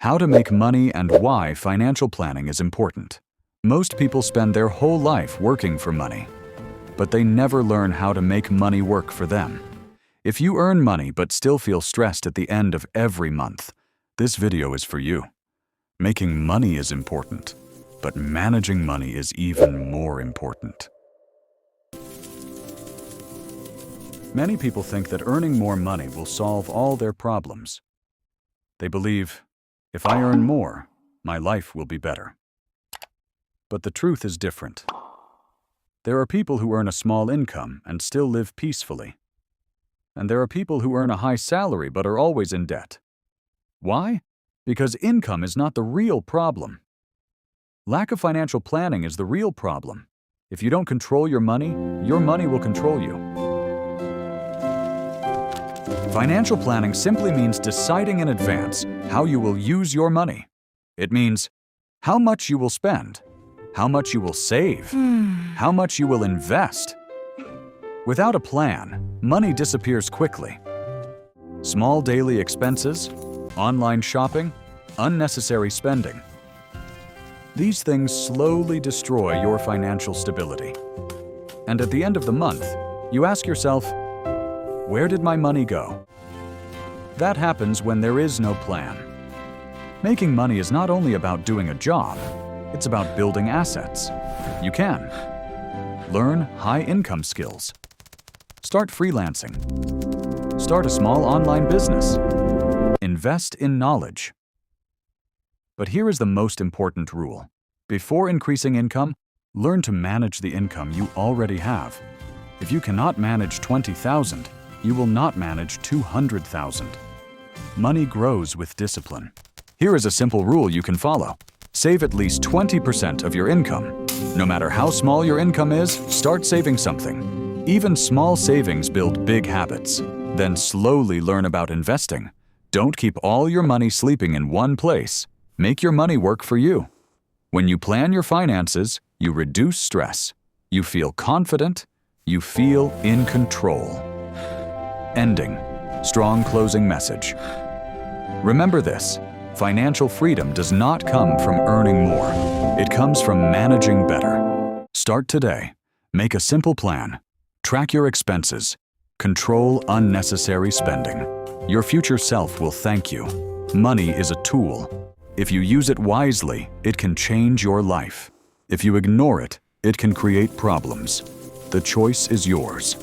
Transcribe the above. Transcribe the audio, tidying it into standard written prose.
How to make money and why financial planning is important. Most people spend their whole life working for money, but they never learn how to make money work for them. If you earn money but still feel stressed at the end of every month, this video is for you. Making money is important, but managing money is even more important. Many people think that earning more money will solve all their problems. They believe, if I earn more, my life will be better. But the truth is different. There are people who earn a small income and still live peacefully. And there are people who earn a high salary but are always in debt. Why? Because income is not the real problem. Lack of financial planning is the real problem. If you don't control your money will control you. Financial planning simply means deciding in advance how you will use your money. It means how much you will spend, how much you will save, how much you will invest. Without a plan, money disappears quickly. Small daily expenses, online shopping, unnecessary spending. These things slowly destroy your financial stability. And at the end of the month, you ask yourself, where did my money go? That happens when there is no plan. Making money is not only about doing a job, it's about building assets. You can learn high-income skills. Start freelancing. Start a small online business. Invest in knowledge. But here is the most important rule. Before increasing income, learn to manage the income you already have. If you cannot manage 20,000, you will not manage 200,000. Money grows with discipline. Here is a simple rule you can follow. Save at least 20% of your income. No matter how small your income is, start saving something. Even small savings build big habits. Then slowly learn about investing. Don't keep all your money sleeping in one place. Make your money work for you. When you plan your finances, you reduce stress. You feel confident. You feel in control. Ending. Strong closing message. Remember this. Financial freedom does not come from earning more. It comes from managing better. Start today. Make a simple plan. Track your expenses. Control unnecessary spending. Your future self will thank you. Money is a tool. If you use it wisely, it can change your life. If you ignore it, it can create problems. The choice is yours.